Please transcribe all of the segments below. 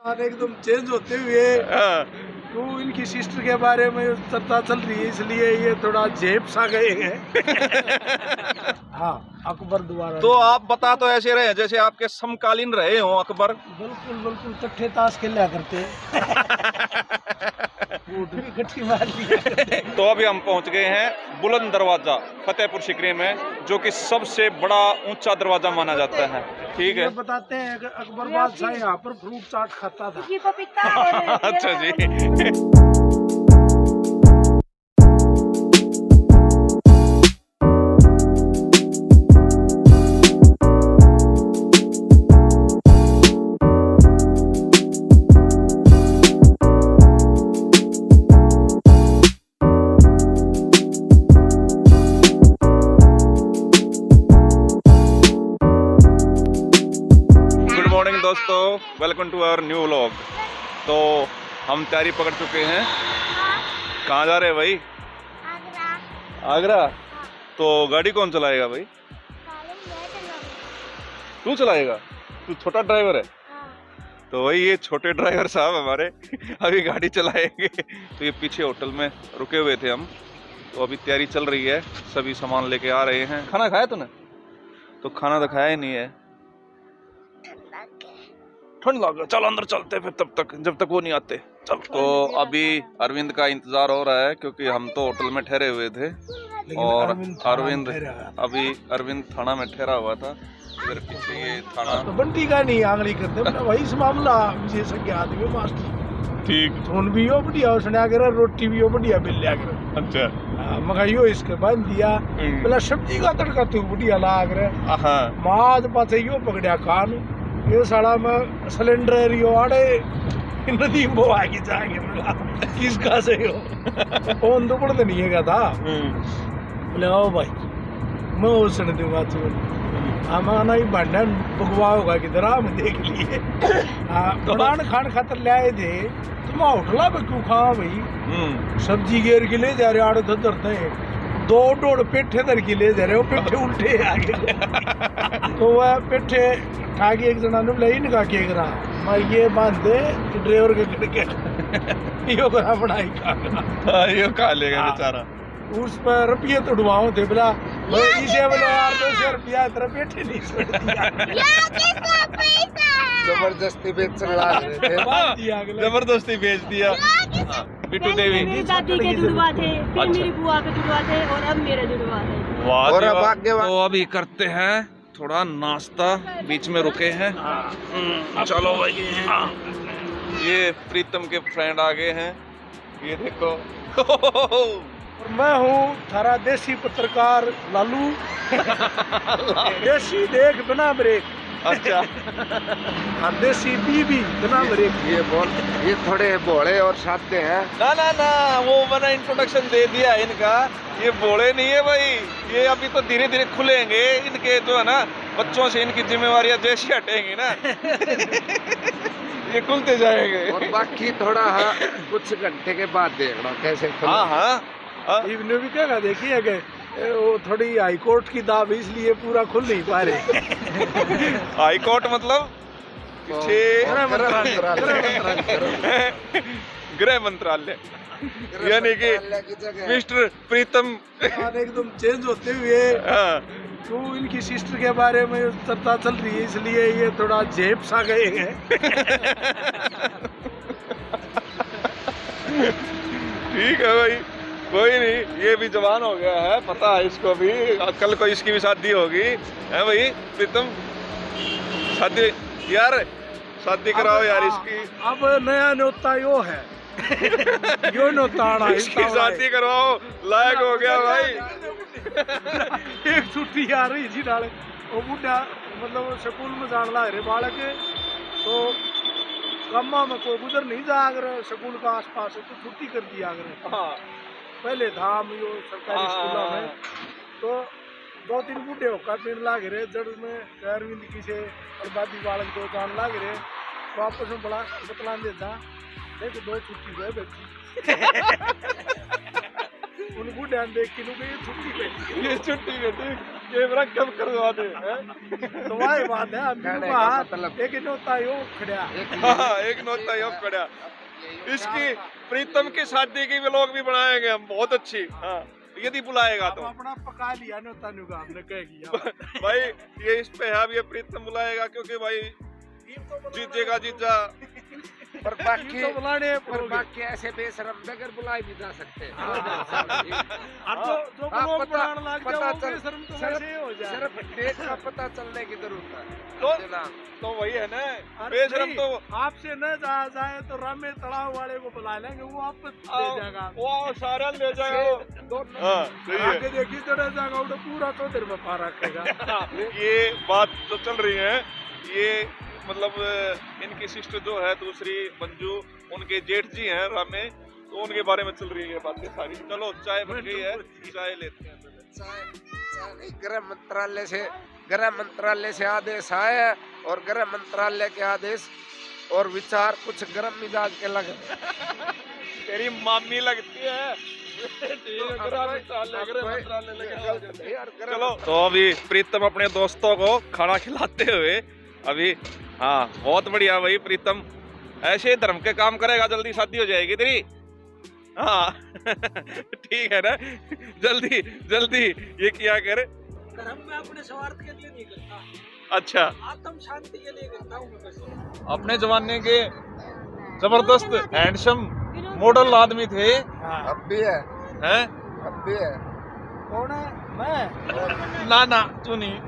एकदम चेंज होते हुए तो इनकी सिस्टर के बारे में चर्चा चल रही है, इसलिए ये थोड़ा जेब सा गए हैं। हाँ, अकबर दोबारा। तो आप बता तो ऐसे रहे जैसे आपके समकालीन रहे हो अकबर। बिल्कुल बिल्कुल, चट्टे ताश खेला करते भी गट्टी मार लिया। तो अभी हम पहुंच गए हैं बुलंद दरवाजा फतेहपुर सीकरी में, जो कि सबसे बड़ा ऊंचा दरवाजा माना जाता है। ठीक है, बताते हैं कि अकबर बादशाह यहाँ पर फ्रूट चाट खाता था। अच्छा जी। दोस्तों, welcome to our new vlog. तो हम तैयारी पकड़ चुके हैं। कहाँ जा रहे हैं भाई? आगरा। तो गाड़ी कौन चलाएगा भाई? तू चलाएगा? तू छोटा ड्राइवर है? तो भाई ये छोटे ड्राइवर साहब हमारे अभी गाड़ी चलाएंगे। तो ये पीछे होटल में रुके हुए थे हम, तो अभी तैयारी चल रही है, सभी सामान लेके आ रहे हैं। खाना खाया तूने? तो खाना तो खाया ही नहीं है, ठंड लग रहा। चल अंदर चलते फिर, तब तक जब तक वो नहीं आते। चल। तो अभी अरविंद का इंतजार हो रहा है, क्योंकि हम तो होटल में ठहरे हुए थे और अरविंद थाना में ठहरा हुआ था। इधर पीछे ये थाना तो बंटी का नहीं आंगली करते वही इस मामला विशेषज्ञ आदमी मास्टर। ठीक, सुन भी हो बढ़िया, उसने आगे रोटी भी हो बढ़िया मिल लिया। अच्छा, मगाइयो इसके बांध दिया। पहला सब्जी का तड़का तू बढ़िया लाग रहा। माज पाछे यो पकड़िया खान, ये साला में सिलेंडर यो आड़े नदी में आगे जाएंगे। किसका से हो कौन तो पड़ता नहीं है था। बोले आओ भाई, मैं उसने दूंगा तू हमारा ही भंडन भगवा होगा किधर हम देख लिए। बनान खान खातर ले आए थे, तुम होटला पे क्यों खा भाई? सब्जी घेर के ले जा रहे आड़े तो धरते दो पेठे धर के ले जा रहे हो, पेठे उल्टे आ गए। तो वह पेठे ठागी एक जना ने बोला इनका के करा, मैं ये बांध दे ड्राइवर के करके यो करा बनाई खा यो खा लेगा बेचारा। उस पर रुपये तो डुबाओ थे, बोला इसे बोले यार 200 रुपया तेरा पेठे नहीं छोड़ दिया। जबरदस्ती बेचने लगे थे, जबरदस्ती बेच दिया। बिट्टू देवी मेरी दादी के जुड़वा थे, फिर मेरी बुआ के जुड़वा थे और अब मेरे जुड़वा थे। वाह। तो अभी करते हैं थोड़ा नाश्ता, बीच में रुके हैं। चलो भाई। ये प्रीतम के फ्रेंड आ गए हैं, ये देखो। और मैं हूँ थारा देसी पत्रकार लालू। देसी देख बिना ब्रेक। अच्छा। देसी बीबी बिना ब्रेक। ये थोड़े भोले और सादे हैं। ना वो मैंने इंट्रोडक्शन दे दिया इनका। ये भोले नहीं है भाई, ये अभी तो धीरे धीरे खुलेंगे। इनके जो है ना बच्चों से इनकी जिम्मेवारियां जैसी हटेंगी ना ये खुलते जाएंगे। और बाकी थोड़ा कुछ घंटे के बाद देखना कैसे। हाँ इन्होंने भी क्या देखिए कि वो थोड़ी हाई कोर्ट की दाब, इसलिए पूरा खुल नहीं पा रहे। हाई कोर्ट मतलब गृह मंत्रालय, यानी कि मिस्टर प्रीतम एकदम चेंज होते हुए तो इनकी सिस्टर के बारे में चर्चा चल रही है, इसलिए ये थोड़ा जेब सा गए हैं। ठीक है भाई, कोई नहीं, ये भी जवान हो गया है, पता है इसको भी। कल को इसकी भी शादी होगी, है भाई प्रीतम? शादी यार, शादी कराओ यार इसकी। अब नया न्योता यो है। यो न्योता इसकी शादी करवाओ, लायक हो गया भाई। एक छुट्टी आ रही थी नाले, वो बुढ़ा मतलब स्कूल में जान ला रहे बालक, तो कम्मा में कोई गुजर नहीं जा रहे स्कूल का आस पास, तो छुट्टी कर दिया अगर। हाँ, पहले था हम यो सरकारी स्कूलों में, तो 2-3 बूढ़े होकर पीने लाग रहे जड़ में अरविंद की से और बादी बालक 2 जान लाग रहे, तो आपस में बड़ा बतला देता देख 2 छुट्टी गए बच्ची। उन बूढ़े देख के ये छुट्टी बैठी, ये छुट्टी बैठी। कैमरा कब करवा दे तो वही बात है हम कहने भी का बाहर मतलब- एक नोता यो खड़ा हाँ एक नोता यो खड़ा इसकी प्रीतम की शादी की व्लॉग भी बनाएंगे हम बहुत अच्छी हाँ यदि बुलाएगा हम तो अपना पका लिया नोता नुगा हमने कह दिया भाई ये इस पे है अब ये प्रीतम बुलाएगा क्योंकि भाई जीतेगा जीजा पर बाकी तो बुलाने पर बाकी ऐसे बेशरम बगैर बुलाए भी जा सकते हैं अब जो हाँ, लोग पता- बनाने लग पता जाओ चल- शर्म तो सिर्फ- वैसे ही हो जाए सिर्फ डेट का पता चलने की जरूरत है तो- चला। तो वही है ना अरे बेशरम नहीं, तो आपसे न जाया जाए तो रामे तलाव वाले को बुला लेंगे वो आप ले जाएगा वो सारा ले जाएगा हाँ सही है आगे देखिए तो रह जाएगा वो तो पूरा तो देर में पा रखेगा ये बात तो चल रही है ये मतलब इनकी सिस्टर जो है दूसरी मंजू उनके जेठ जी हैं रामे तो उनके बारे में चल रही है बातें सारी चलो चाय बन गई है चाय लेते हैं पहले। गृह मंत्रालय से आदेश आए और गृह मंत्रालय के आदेश और विचार कुछ गर्म मिजाज के लग तेरी मामी लगती है चलो तो अभी प्रीतम अपने दोस्तों को खाना खिलाते हुए अभी हाँ बहुत बढ़िया भाई प्रीतम ऐसे धर्म के काम करेगा जल्दी शादी हो जाएगी तेरी हाँ ठीक है ना जल्दी जल्दी ये किया कर धर्म में अपने स्वार्थ के लिए नहीं करता अच्छा आत्म शांति के लिए करता हूँ मैं बस अपने जमाने के जबरदस्त हैंडसम मॉडल आदमी थे अब भी है हैं अब भी है कौन है मैं ना ना तू नहीं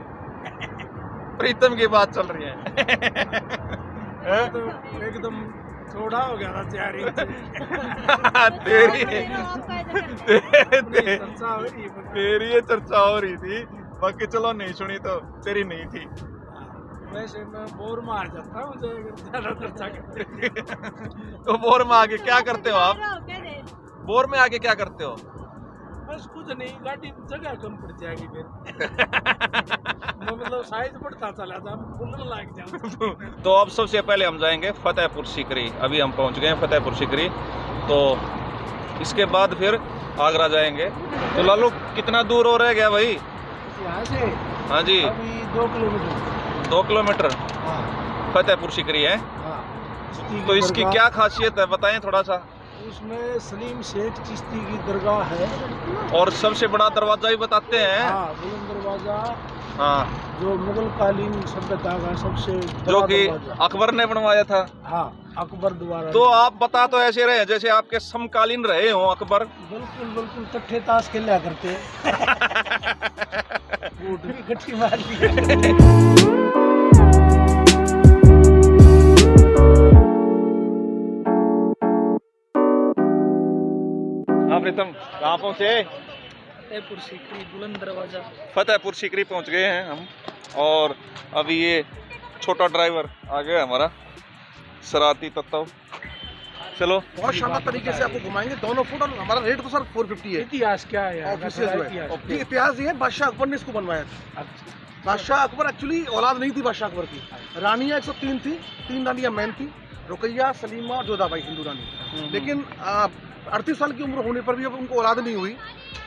प्रीतम की बात चल रही है तो एकदम थोड़ा हो गया था तैयारी तेरी चर्चा हो रही है तेरी ये चर्चा हो रही थी बाकी चलो नहीं सुनी तो तेरी नहीं थी वैसे मैं बोर मार जाता हूँ जो अगर ज्यादा चर्चा करते तो बोर में आगे क्या करते हो आप बोर में आगे क्या करते हो बस कुछ नहीं गाड़ी जगह कम पड़ जाएगी फिर मैं मतलब साइज बढ़ता चला था फुलने लग जाऊँ तो अब सबसे पहले हम जाएंगे फतेहपुर सीकरी अभी हम पहुंच गए हैं फतेहपुर सीकरी तो इसके बाद फिर आगरा जाएंगे तो लालू कितना दूर हो रह गया भाई यहाँ से हाँ जी अभी 2 किलोमीटर 2 किलोमीटर हाँ फतेहपुर सीकरी है हाँ तो इसकी क्या खासियत है बताएं थोड़ा सा उसमें सलीम शेख चिश्ती की दरगाह है और सबसे बड़ा दरवाजा भी बताते हैं हाँ बुलंद दरवाजा हाँ जो मुगल कालीन सभ्यता का सबसे जो बड़ा कि दरवाजा। अकबर ने बनवाया था हाँ अकबर द्वारा तो आप बता तो ऐसे रहे जैसे आपके समकालीन रहे हो अकबर बिल्कुल बिल्कुल कट्ठे ताश खेला करते वोट भी इकट्ठी मार लिया हाँ प्रीतम कहाँ पहुँचे फतेहपुर सीकरी बुलंद दरवाजा फतेहपुर सीकरी पहुँच गए हैं हम और अभी ये छोटा ड्राइवर आ गया हमारा शरारती तत्व चलो बहुत शानदार तरीके से आपको घुमाएंगे दोनों फुट और हमारा रेट तो सर 450 है इतिहास क्या है यार? ऑफिशियल जो है इतिहास। ये इतिहास ये है बादशाह अकबर ने इसको बनवाया था अच्छा, बादशाह अकबर एक्चुअली औलाद नहीं थी बादशाह अकबर की रानियां 103 थी 3 रानियां मैन थी रुकैया सलीमा और जोधाबाई हिंदू रानी लेकिन 38 साल की उम्र होने पर भी अब उनको औलाद नहीं हुई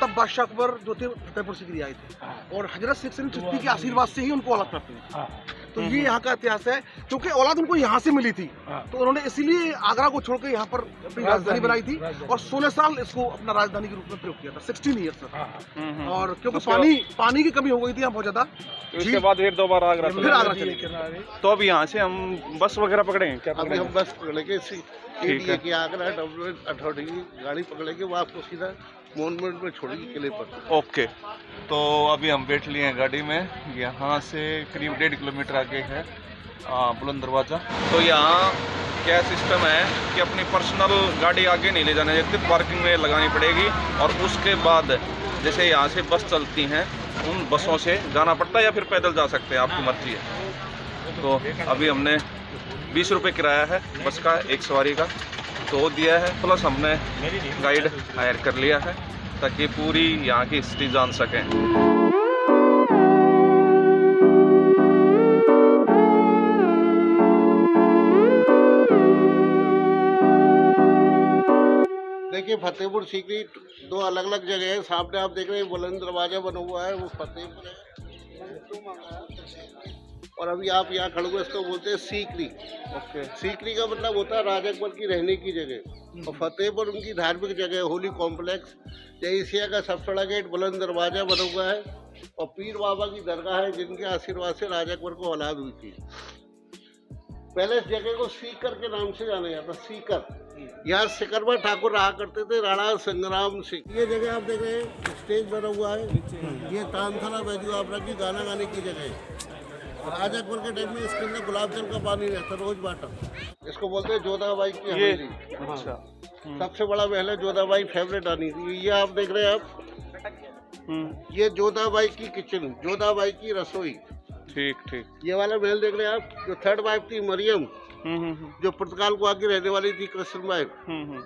तब बादशाह अकबर जो थे फतेहपुर सीकरी आए थे और हजरत शेख सलीम चिश्ती के आशीर्वाद से ही उनको औलाद प्राप्त हुई हाँ, तो ये यहाँ का इतिहास है क्योंकि औलाद उनको यहाँ से मिली थी हाँ। तो उन्होंने इसीलिए आगरा को छोड़कर यहाँ पर अपनी राजधानी बनाई थी राजधानी। और 16 साल इसको अपना राजधानी के रूप में प्रयोग किया था 16 ईयर्स तक हाँ, और क्योंकि उसके पानी की कमी हो गई थी यहाँ बहुत ज्यादा तो इसके बाद फिर दोबारा आगरा फिर चले आगरा नदी के चले किनारे। तो अब यहाँ से हम बस वगैरह पकड़ेंगे क्या अभी पकड़ेंगे हम बस पकड़ेंगे ठीक है। की आगरा अथॉरिटी की गाड़ी पकड़ेंगे वो आपको सीधा मोनमेंट में छोड़ेगी किले पर ओके तो अभी हम बैठ लिए हैं गाड़ी में यहाँ से करीब 1.5 किलोमीटर आगे है बुलंद दरवाज़ा तो यहाँ क्या सिस्टम है कि अपनी पर्सनल गाड़ी आगे नहीं ले जाने देते पार्किंग में लगानी पड़ेगी और उसके बाद जैसे यहाँ से बस चलती हैं उन बसों से जाना पड़ता है या फिर पैदल जा सकते हैं आपकी मर्जी है तो अभी हमने 20 रुपये किराया है बस का एक सवारी का तो दिया है प्लस हमने गाइड हायर कर लिया है ताकि पूरी यहाँ की हिस्ट्री जान सकें देखिए फतेहपुर सीकरी दो अलग अलग जगह है सामने आप देख रहे हैं बुलंद दरवाजा बना हुआ है वो फतेहपुर है और अभी आप यहाँ खड़े हुए इसको बोलते हैं सीकरी। ओके। सीकरी का मतलब होता है राजा अकबर की रहने की जगह, और फतेहपुर उनकी धार्मिक जगह, होली कॉम्प्लेक्स। एशिया का सबसे बड़ा गेट बुलंद दरवाजा बना हुआ है, और पीर बाबा की दरगाह है जिनके आशीर्वाद से राजा अकबर को औलाद हुई थी। पहले इस जगह को सीकर के नाम से जाना जाता, सीकर। यहाँ सिकरवा ठाकुर रहा करते थे, राणा संग्राम सिंह। ये जगह आप देख रहे हैं स्टेज बना हुआ है, ये तानथला बैजू आपरा की गाना गाने की जगह है। राजा अकबर के टाइम में इसके अंदर गुलाब जल का पानी रहता, रोज वाटर। इसको बोलते हैं जोधाबाई की हवेली। अच्छा। सबसे बड़ा महल है जोधाबाई फेवरेट रानी थी। ये आप देख रहे हैं आप, ये जोधाबाई की किचन, जोधाबाई की रसोई। ठीक ठीक। ये वाला महल देख रहे हैं आप, जो थर्ड वाइफ थी मरियम, जो पुर्तगाल को आके रहने वाली थी कृष्ण बाई,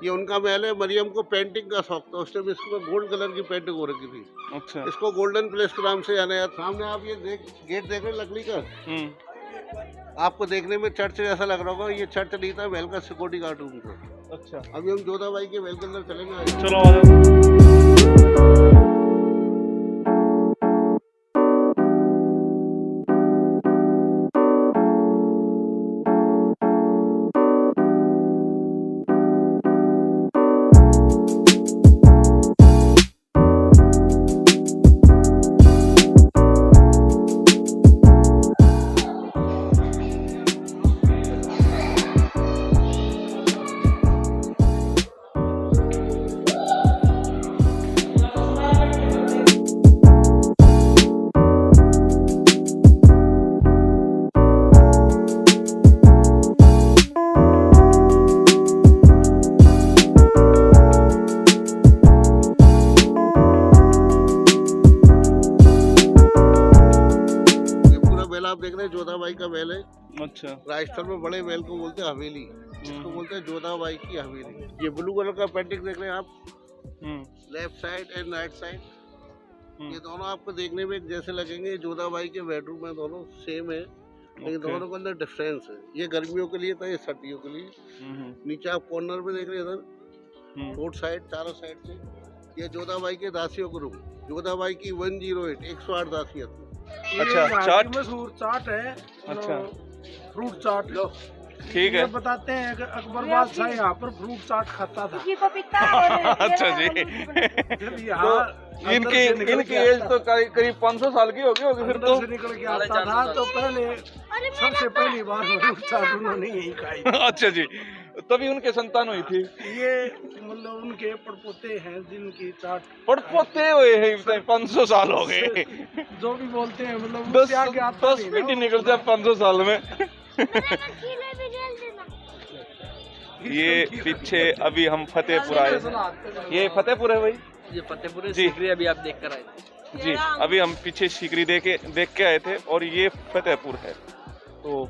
ये उनका महल है। मरियम को पेंटिंग का शौक था, उस टाइम इसको गोल्ड कलर की पेंटिंग हो रखी थी। अच्छा। इसको गोल्डन प्लेस के नाम से जाना जाता। सामने आप ये गेट देख रहे हैं लकड़ी का, आपको देखने में चर्च जैसा लग रहा होगा, ये चर्च नहीं था, महल का सिक्योरिटी गार्ड रूम था। अच्छा। अभी हम जोधाबाई के महल के अंदर चलेंगे। चलो आ जाओ। आप देख रहे हैं जोधाबाई का महल है। अच्छा। राजस्थान में बड़े महल को बोलते हैं हवेली, इसको बोलते हैं जोधाबाई की हवेली। ये ब्लू कलर का पेंटिंग देख रहे हैं आप, left side and right side, ये दोनों आपको देखने में एक जैसे लगेंगे। जोधाबाई के बेडरूम में दोनों सेम है, लेकिन दोनों के अंदर डिफरेंस है। ये गर्मियों के लिए था, ये सर्दियों के लिए। नीचे आप कॉर्नर में देख रहे हैं इधर, रोड साइड चारों साइड से, ये जोधाबाई के दासियों का रूम। जोधाबाई की 108 108 दासियां थी। अच्छा। चाट मशहूर चाट है। अच्छा। फ्रूट चाट। ठीक है। बताते हैं कि अकबर बादशाह यहाँ पर फ्रूट चाट खाता था। अच्छा जी। जब यहाँ इनकी एज तो करीब 500 साल की होगी फिर तो। से निकल के आता था, तो पहले सबसे पहली बार फ्रूट चाट उन्होंने यही खाई। अच्छा जी, तभी उनके संतान हुई थी। ये मतलब उनके पड़पोते हैं जिनकी चाट। पड़पोते हुए हैं 500 साल हो गए। जो भी बोलते हैं मतलब 10 फीट ही निकलते हैं 500 साल में। ये पीछे अभी हम फतेहपुर आए हैं। ये फतेहपुर है भाई? ये फतेहपुर है। जी। सीकरी अभी आप देख कर आए थे। जी, अभी हम पीछे सीकरी देख के आए थे, और ये फतेहपुर है। तो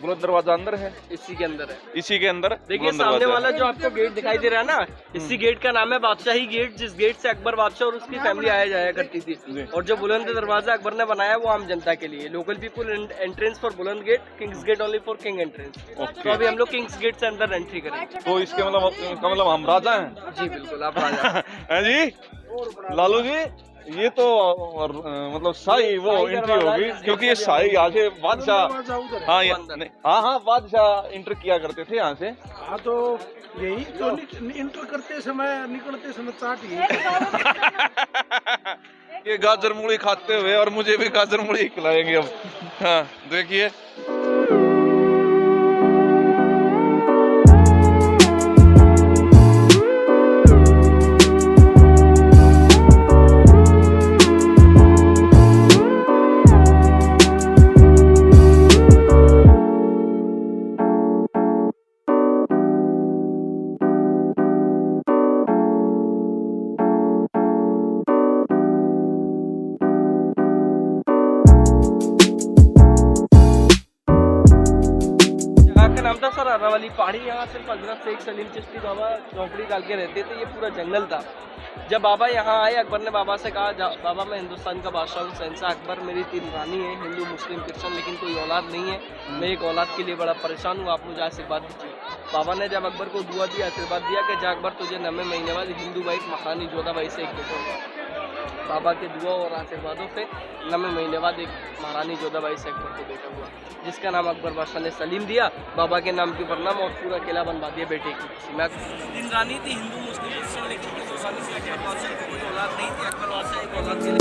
बुलंद दरवाजा अंदर है, इसी के अंदर है। इसी के अंदर देखिए सामने वाला जो आपको गेट दिखाई दे रहा है ना, इसी गेट का नाम है बादशाही गेट, जिस गेट से अकबर बादशाह और उसकी फैमिली आया जाया करती थी। और जो बुलंद दरवाजा अकबर ने बनाया वो आम जनता के लिए, local people entrance for Buland gate, king's gate only for king entrance. तो अभी हम लोग किंग्स गेट से अंदर एंट्री करेंगे। तो इसके मतलब हम राजा हैं? जी बिल्कुल, आप राजा हैं जी। लालू जी, ये तो मतलब शाही वो एंट्री होगी, क्योंकि ये शाही यहाँ से बादशाह। हाँ हाँ, बादशाह इंटर किया करते थे यहाँ से। हाँ, तो यही तो इंटर करते समय निकलते समय चाट ही। ये गाजर मूली खाते हुए, और मुझे भी गाजर मूली खिलाएंगे अब। हाँ देखिए। सर अरावली पहाड़ी, यहाँ सिर्फ हजरत शेख सलीम चिश्ती बाबा झोंपड़ी डाल के रहते थे। ये पूरा जंगल था। जब बाबा यहाँ आए, अकबर ने बाबा से कहा, बाबा मैं हिंदुस्तान का बादशाह हूँ, शहंशाह अकबर, मेरी 3 रानी है, हिंदू मुस्लिम क्रिश्चियन, लेकिन कोई औलाद नहीं है। मैं एक औलाद के लिए बड़ा परेशान हूँ, आप मुझे आशीर्वाद दीजिए। बाबा ने जब अकबर को दुआ दिया, आशीर्वाद दिया कि जा अकबर तुझे 9वें महीने बाद हिंदू बाई मकानी जोधाबाई से एक बेटा होगा। बाबा के दुआ और आशीर्वादों से 9 महीने बाद एक महारानी जोधाबाई से अकबर को बेटा हुआ, जिसका नाम अकबर बादशाह ने सलीम दिया, बाबा के नाम के ऊपर नाम, और पूरा किला बनवा दिया बेटे की। मैं 3 रानी थी, हिंदू मुस्लिम, लेकिन 200 साल से अकबर बादशाह की कोई औलाद नहीं थी। अकबर बादशाह एक औलाद के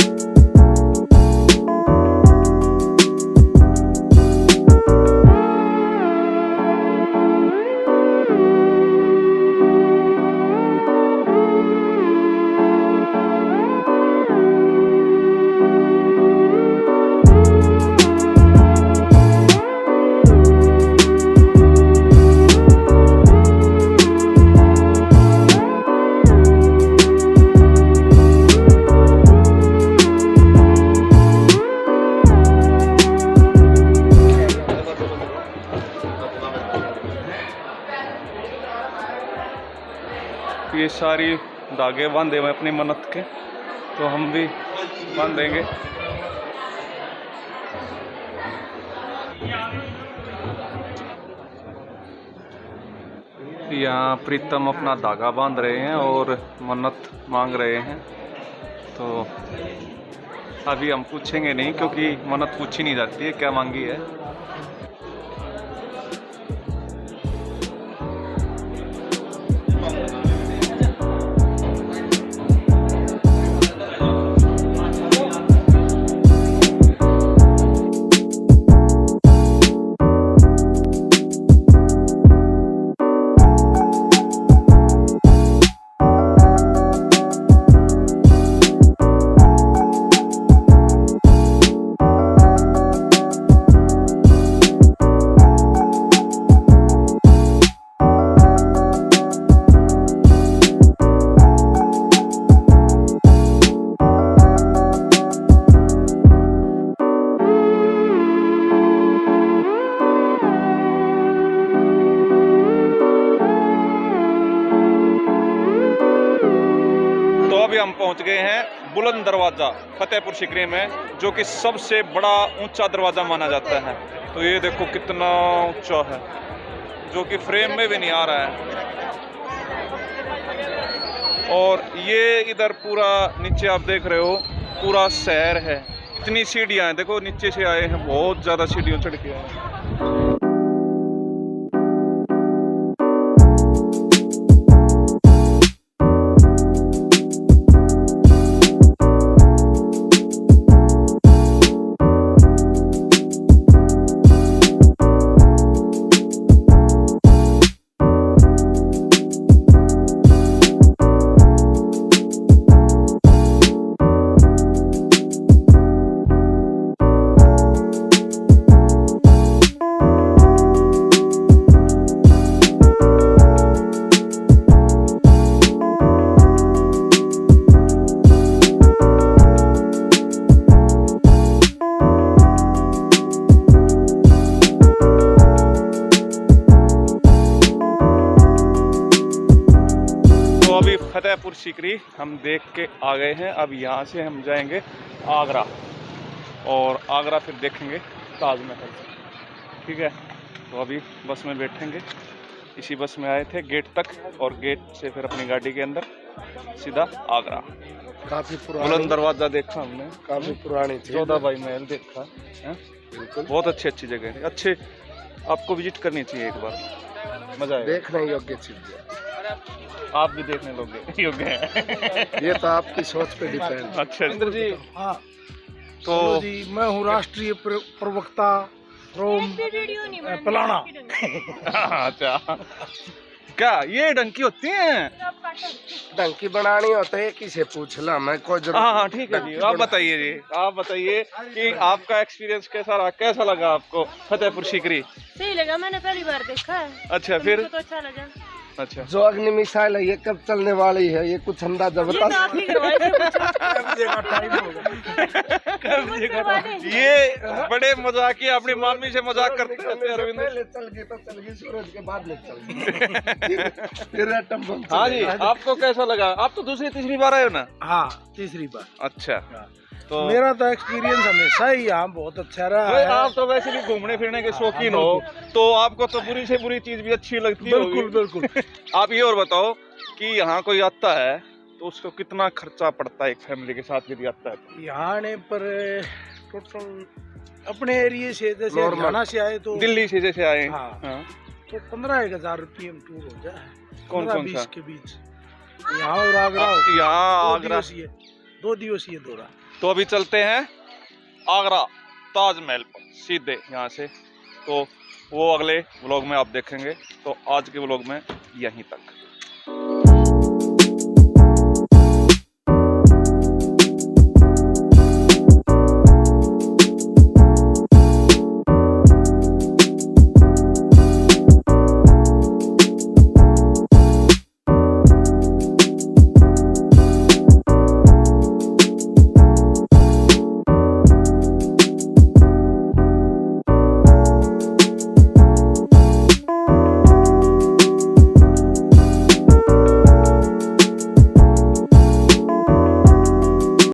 ये सारी धागे बांधे हुए अपनी मन्नत के, तो हम भी बांधेंगे। यहाँ प्रीतम अपना धागा बांध रहे हैं और मन्नत मांग रहे हैं। तो अभी हम पूछेंगे नहीं, क्योंकि मन्नत पूछी नहीं जाती है क्या मांगी है। हम पहुंच गए हैं बुलंद दरवाजा फतेहपुर सीकरी में, जो कि सबसे बड़ा ऊंचा दरवाजा माना जाता है। तो ये देखो कितना ऊंचा है, जो कि फ्रेम में भी नहीं आ रहा है। और ये इधर पूरा नीचे आप देख रहे हो पूरा शहर है। इतनी सीढ़ियां हैं, देखो नीचे से आए हैं, बहुत ज्यादा सीढ़ियों चढ़ के आए हैं। फतेहपुर सीकरी हम देख के आ गए हैं। अब यहाँ से हम जाएंगे आगरा, और आगरा फिर देखेंगे ताजमहल। ठीक है, तो अभी बस में बैठेंगे। इसी बस में आए थे गेट तक, और गेट से फिर अपनी गाड़ी के अंदर सीधा आगरा। काफी पुरानी बुलंद दरवाजा देखा हमने, काफी पुरानी थी। जोधाबाई महल देखा है, बिल्कुल बहुत अच्छी जगह है। अच्छे, आपको विजिट करनी चाहिए एक बार, मजा आएगा। देखने योग्य चीज है, आप भी देखने योग्य हैं। ये तो आपकी सोच पे डिपेंड। अच्छा इंद्र जी, हाँ तो जी मैं हूँ राष्ट्रीय प्रवक्ता फ्रॉम पलाना। अच्छा, क्या ये डंकी होती हैं? डंकी बनानी होता है, किसे पूछ ला, मैं कोई जरूर। हाँ ठीक है जी, आप बताइए जी, आप बताइए कि आपका एक्सपीरियंस कैसा रहा, कैसा लगा आपको फतेहपुर सीकरी? सही लगा, मैंने पहली बार देखा है। अच्छा, फिर तो अच्छा लगा। अच्छा, जो अग्नि मिसाइल है ये कब चलने वाली है, ये कुछ अंदाजा बता। ये बड़े मजाकिया अपनी मामी से मजाक करते रहते अरविंद। चल गई तो चल गई, सूरज के बाद में चल गई। फिर एटम बम। हाँ जी, आपको कैसा लगा? आप तो दूसरी तीसरी बार आए हो ना? हाँ, तीसरी बार। अच्छा, तो मेरा तो एक्सपीरियंस हमेशा ही यहाँ बहुत अच्छा रहा है। आप तो वैसे भी घूमने फिरने के शौकीन हो, तो आपको तो बुरी से बुरी चीज भी अच्छी लगती है। बिल्कुल बिल्कुल। आप ये और बताओ कि यहाँ कोई आता है तो उसको कितना खर्चा पड़ता है एक फैमिली के साथ यदि आता है तो? यहाँ आने पर टोटल अपने एरिया से जैसे हरियाणा से आए तो दिल्ली से जैसे आए हाँ। हाँ। तो 15,000 रुपये में टूर हो जाए। कौन 15-20 सा? के बीच यहाँ और आगरा हो। यहाँ आगरा 2 दिवसीय दौरा। तो अभी चलते हैं आगरा ताजमहल पर सीधे यहाँ से, तो वो अगले व्लॉग में आप देखेंगे। तो आज के व्लॉग में यहीं तक।